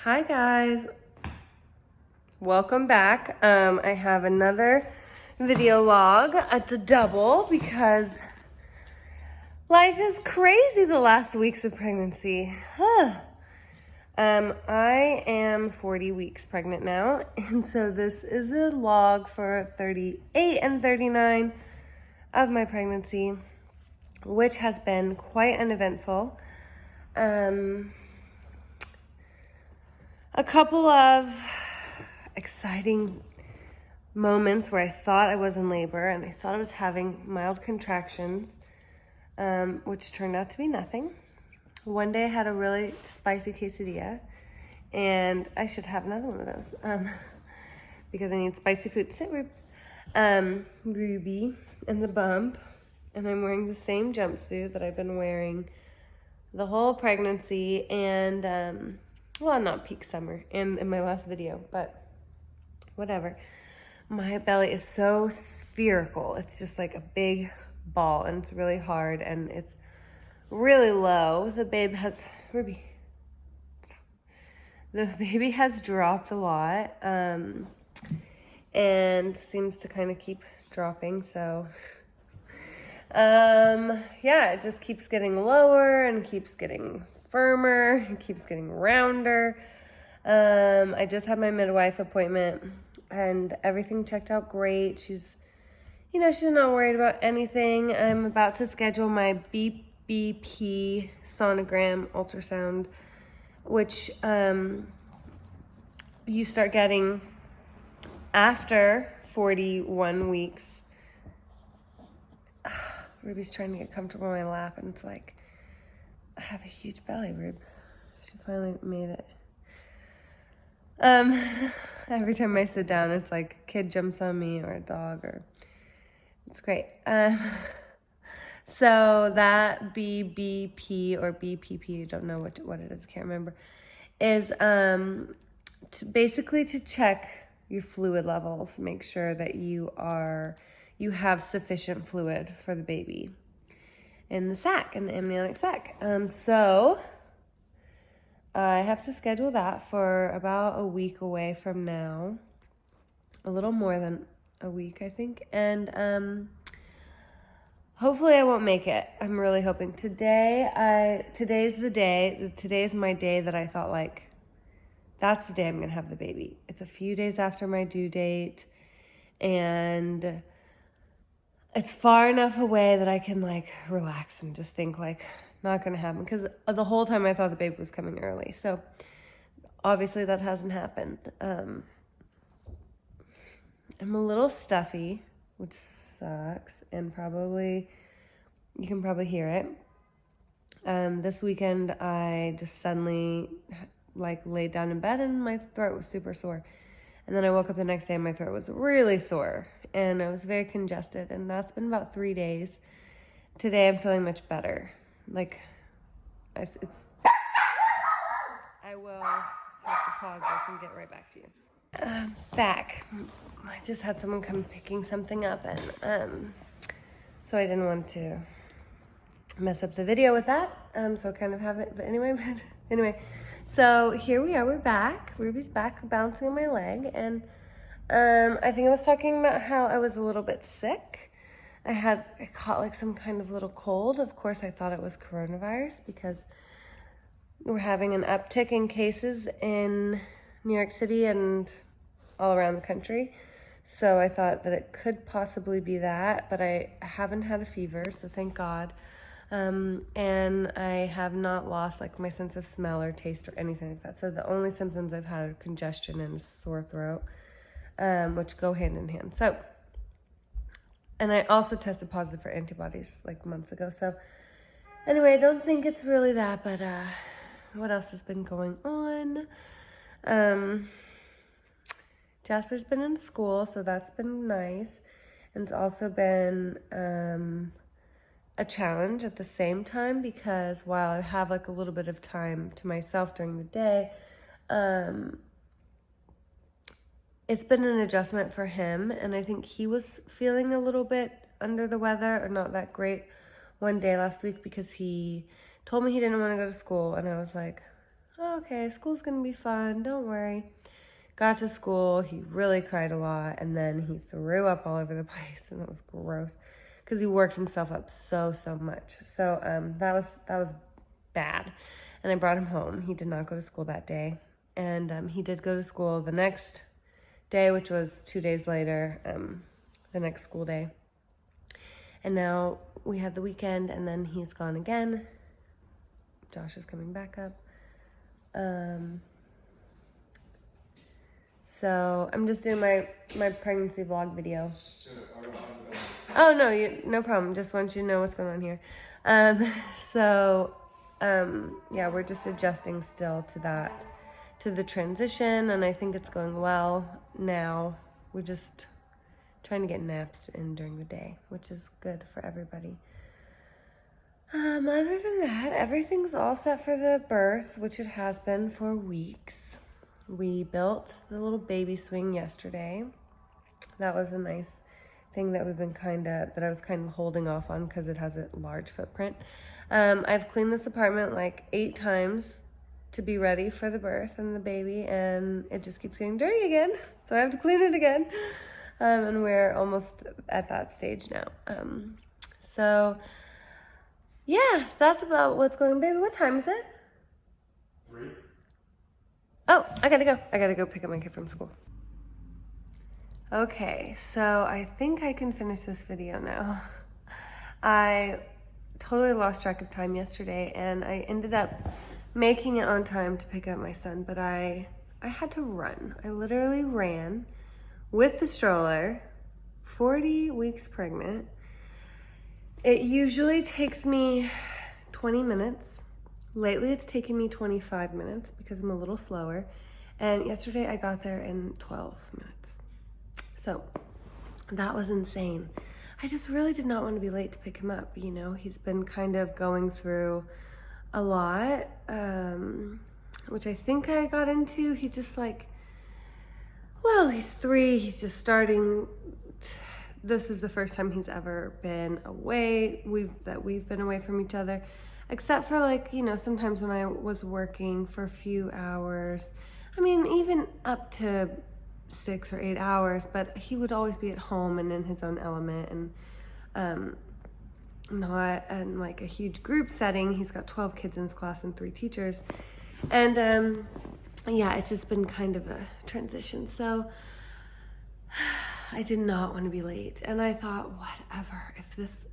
Hi guys, welcome back. I have another video log at the double because life is crazy the last weeks of pregnancy. I am 40 weeks pregnant now, and so this is a log for 38 and 39 of my pregnancy, which has been quite uneventful. A couple of exciting moments where I thought I was in labor and I thought I was having mild contractions, which turned out to be nothing. One day I had a really spicy quesadilla, and I should have another one of those because I need spicy food. Sit, Ruby and the bump, and I'm wearing the same jumpsuit that I've been wearing the whole pregnancy and well, not peak summer in my last video, but whatever. My belly is so spherical. It's just like a big ball, and it's really hard, and it's really low. The baby has dropped a lot, and seems to kind of keep dropping, so yeah, it just keeps getting lower and keeps getting firmer and keeps getting rounder. I just had my midwife appointment and everything checked out great. She's not worried about anything. I'm about to schedule my BBP sonogram ultrasound, which you start getting after 41 weeks. Ruby's trying to get comfortable in my lap, and it's like, I have a huge belly, Rubes. She finally made it. Every time I sit down, it's like a kid jumps on me or a dog, or it's great. So that BBP or BPP, don't know what it is, can't remember, is basically to check your fluid levels, make sure that you have sufficient fluid for the baby in the sac, in the amniotic sac. So I have to schedule that for about a week away from now, a little more than a week, I think, and hopefully I won't make it. I'm really hoping. Today's my day that I thought, like, that's the day I'm gonna have the baby. It's a few days after my due date, and it's far enough away that I can like relax and just think like not gonna happen, because the whole time I thought the baby was coming early. So obviously that hasn't happened. I'm a little stuffy, which sucks, and you can probably hear it. This weekend I just suddenly like laid down in bed and my throat was super sore. And then I woke up the next day and my throat was really sore and I was very congested, and that's been about 3 days. Today I'm feeling much better. Like, I will have to pause this and get right back to you. Back. I just had someone come picking something up, and so I didn't want to mess up the video with that. So I kind of have it, but anyway, so here we are, we're back. Ruby's back bouncing on my leg, and I think I was talking about how I was a little bit sick. I caught like some kind of little cold. Of course, I thought it was coronavirus because we're having an uptick in cases in New York City and all around the country. So I thought that it could possibly be that, but I haven't had a fever, so thank God. And I have not lost like my sense of smell or taste or anything like that. So the only symptoms I've had are congestion and a sore throat, which go hand in hand. So, and I also tested positive for antibodies like months ago. So anyway, I don't think it's really that, but what else has been going on? Jasper's been in school, so that's been nice. And it's also been a challenge at the same time, because while I have like a little bit of time to myself during the day, it's been an adjustment for him, and I think he was feeling a little bit under the weather or not that great one day last week because he told me he didn't want to go to school, and I was like, oh, okay, school's gonna be fun, don't worry. Got to school, he really cried a lot, and then he threw up all over the place, and it was gross because he worked himself up so much. So that was bad, and I brought him home. He did not go to school that day, and he did go to school the next day, which was 2 days later, the next school day. And now we had the weekend, and then he's gone again. Josh is coming back up. So I'm just doing my pregnancy vlog video. Oh no, no problem. Just want you to know what's going on here. Yeah, we're just adjusting still to that, to the transition, and I think it's going well now. We're just trying to get naps in during the day, which is good for everybody. Other than that, everything's all set for the birth, which it has been for weeks. We built the little baby swing yesterday. That was a nice thing that I was kind of holding off on because it has a large footprint. I've cleaned this apartment like 8 times to be ready for the birth and the baby, and it just keeps getting dirty again. So I have to clean it again. And we're almost at that stage now. So yeah, that's about what's going on. Baby, what time is it? 3. Oh, I gotta go pick up my kid from school. Okay, so I think I can finish this video now. I totally lost track of time yesterday, and I ended up making it on time to pick up my son, but I had to run. I literally ran with the stroller, 40 weeks pregnant. It usually takes me 20 minutes. Lately, it's taken me 25 minutes because I'm a little slower. And yesterday, I got there in 12 minutes. So that was insane. I just really did not want to be late to pick him up. You know, he's been kind of going through a lot, which I think I got into. He just he's 3. He's just starting. This is the first time he's ever been away. We've been away from each other. Except for sometimes when I was working for a few hours, I mean, even up to 6 or 8 hours, but he would always be at home and in his own element, and not in like a huge group setting. He's got 12 kids in his class and 3 teachers. And yeah, it's just been kind of a transition. So I did not want to be late. And I thought, whatever, if this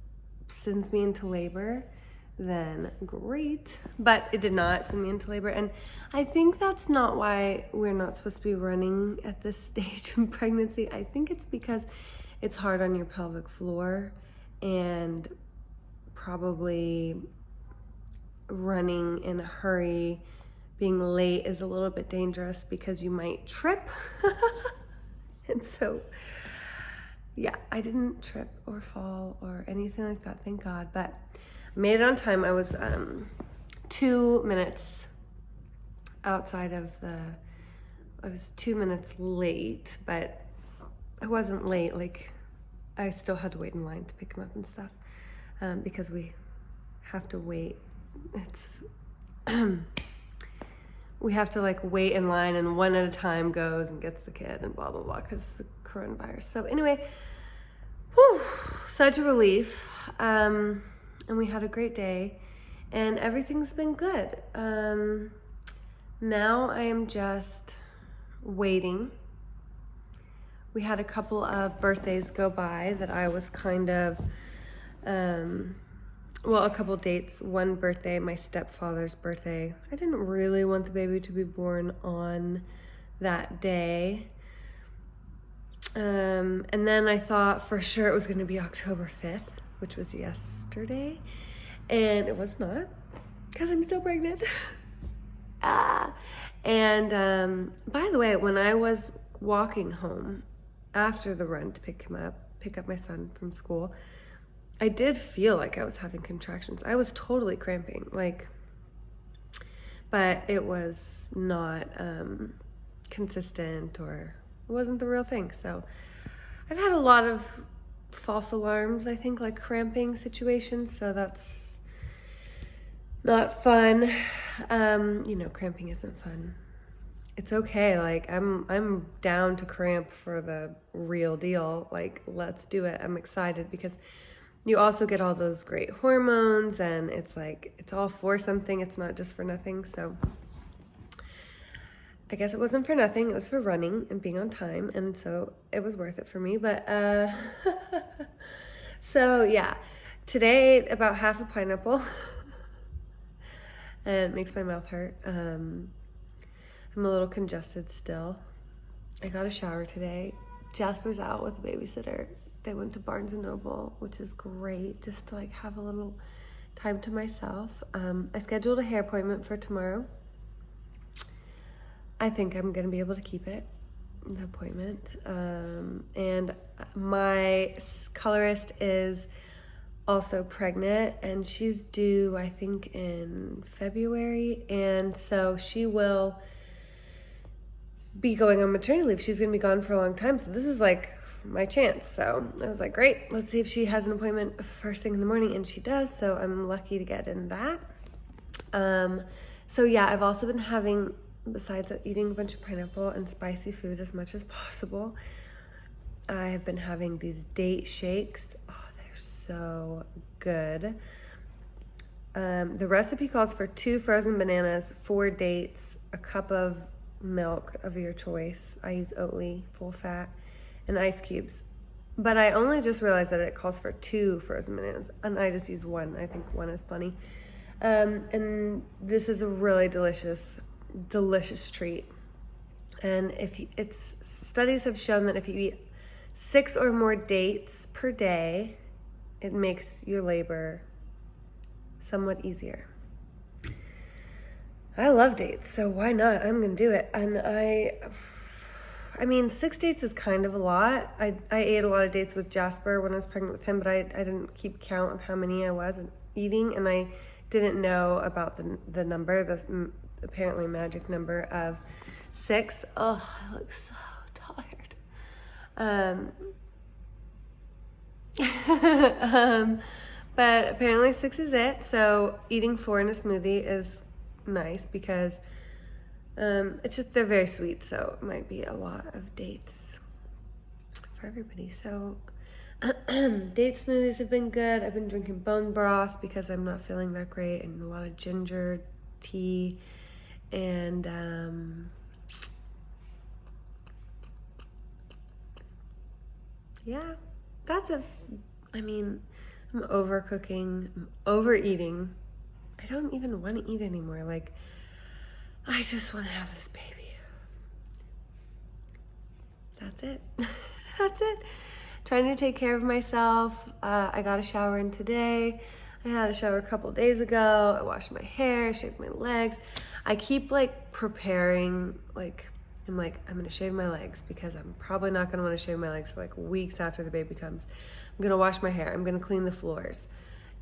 sends me into labor, then great. But it did not send me into labor. And I think that's not why we're not supposed to be running at this stage in pregnancy. I think it's because it's hard on your pelvic floor, and probably running in a hurry, being late is a little bit dangerous because you might trip. And so, yeah, I didn't trip or fall or anything like that, thank God. But made it on time. I was 2 minutes outside of I was 2 minutes late, but I wasn't late. Like, I still had to wait in line to pick him up and stuff, because we have to wait. It's we have to wait in line, and one at a time goes and gets the kid and blah blah blah because the coronavirus. So anyway, such a relief. And we had a great day, and everything's been good. Now I am just waiting. We had a couple of birthdays go by that I was kind of, a couple dates. One birthday, my stepfather's birthday. I didn't really want the baby to be born on that day. And then I thought for sure it was going to be October 5th, which was yesterday. And it was not, because I'm still pregnant. And by the way, when I was walking home after the run to pick up my son from school, I did feel like I was having contractions. I was totally cramping, but it was not consistent, or it wasn't the real thing. So I've had a lot of false alarms, I think, like cramping situations. So not fun. You know, cramping isn't fun. It's okay. Like I'm down to cramp for the real deal. Like, let's do it. I'm excited because you also get all those great hormones, and it's like it's all for something. It's not just for nothing. So I guess it wasn't for nothing. It was for running and being on time, and so it was worth it for me. But so yeah, today about half a pineapple, and it makes my mouth hurt. I'm a little congested still. I got a shower today. Jasper's out with a babysitter. They went to Barnes & Noble, which is great, just to like have a little time to myself. I scheduled a hair appointment for tomorrow. I think I'm gonna be able to keep it, the appointment. And my colorist is also pregnant, and she's due, I think, in February. And so she will be going on maternity leave. She's gonna be gone for a long time. So this is like my chance. So I was like, great, let's see if she has an appointment first thing in the morning, and she does. So I'm lucky to get in that. So yeah, I've also been having, besides eating a bunch of pineapple and spicy food as much as possible, I have been having these date shakes. Oh, they're so good. The recipe calls for 2 frozen bananas, 4 dates, a cup of milk of your choice. I use Oatly, full fat, and ice cubes. But I only just realized that it calls for 2 frozen bananas, and I just use 1. I think 1 is plenty. And this is a really delicious treat. And studies have shown that if you eat 6 or more dates per day, it makes your labor somewhat easier. I love dates, so why not? I'm gonna do it. And I mean, 6 dates is kind of a lot. I ate a lot of dates with Jasper when I was pregnant with him, but I didn't keep count of how many I was eating, and I didn't know about the number, the apparently magic number of 6. Oh, I look so tired. But apparently 6 is it. So eating 4 in a smoothie is nice because it's just, they're very sweet, so it might be a lot of dates for everybody. So date smoothies have been good. I've been drinking bone broth because I'm not feeling that great, and a lot of ginger tea, and yeah, I mean, I'm overcooking, I'm overeating. I don't even want to eat anymore. Like, I just want to have this baby. That's it. That's it. Trying to take care of myself. I got a shower in today. I had a shower a couple days ago. I washed my hair, shaved my legs. I keep like preparing, like, I'm gonna shave my legs because I'm probably not gonna want to shave my legs for like weeks after the baby comes. I'm gonna wash my hair. I'm gonna clean the floors.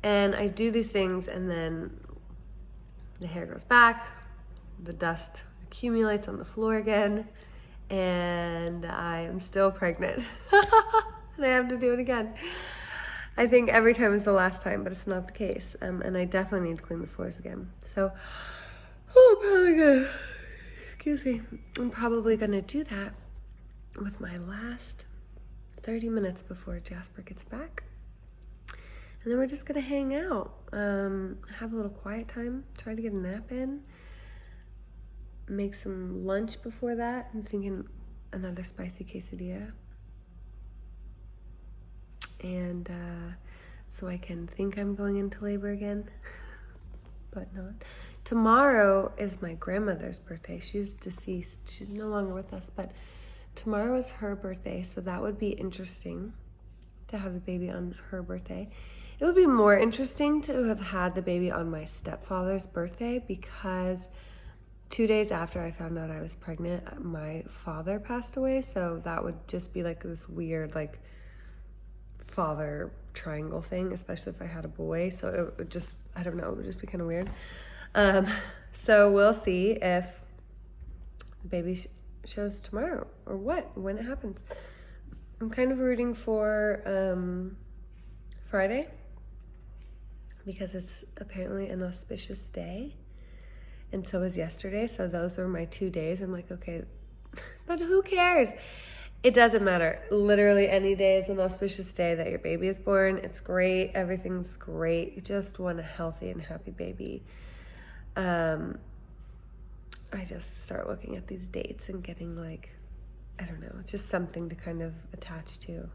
And I do these things, and then the hair goes back, the dust accumulates on the floor again, and I am still pregnant. And I have to do it again. I think every time is the last time, but it's not the case. And I definitely need to clean the floors again. So, I'm probably gonna do that with my last 30 minutes before Jasper gets back. And then we're just gonna hang out, have a little quiet time, try to get a nap in, make some lunch before that. I'm thinking another spicy quesadilla. And so I can think I'm going into labor again, but not. Tomorrow is my grandmother's birthday. She's deceased. She's no longer with us, but tomorrow is her birthday, so that would be interesting to have the baby on her birthday. It would be more interesting to have had the baby on my stepfather's birthday because 2 days after I found out I was pregnant, my father passed away, so that would just be like this weird, like, father triangle thing, especially if I had a boy. So it would just, I don't know, it would just be kind of weird. So we'll see if the baby shows tomorrow or when it happens. I'm kind of rooting for Friday because it's apparently an auspicious day. And so was yesterday. So those are my 2 days. I'm like, okay, but who cares? It doesn't matter. Literally any day is an auspicious day that your baby is born. It's great. Everything's great. You just want a healthy and happy baby. I just start looking at these dates and getting like, I don't know, it's just something to kind of attach to.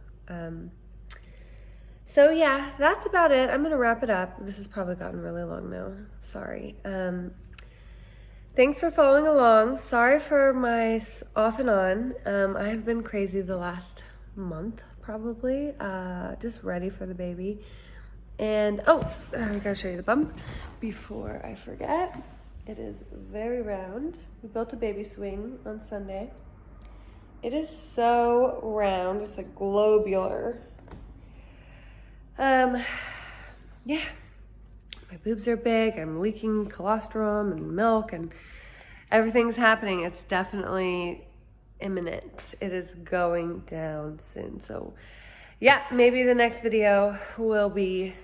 So yeah, that's about it. I'm gonna wrap it up. This has probably gotten really long now. Sorry. Thanks for following along. Sorry for my off and on. I have been crazy the last month, probably. Just ready for the baby. And, oh, I gotta show you the bump before I forget. It is very round. We built a baby swing on Sunday. It is so round. It's like globular. Yeah. My boobs are big, I'm leaking colostrum and milk, and everything's happening. It's definitely imminent. It is going down soon. So yeah, maybe the next video will be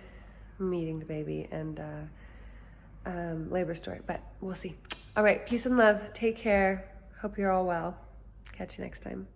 meeting the baby and labor story, but we'll see. All right, peace and love. Take care. Hope you're all well. Catch you next time.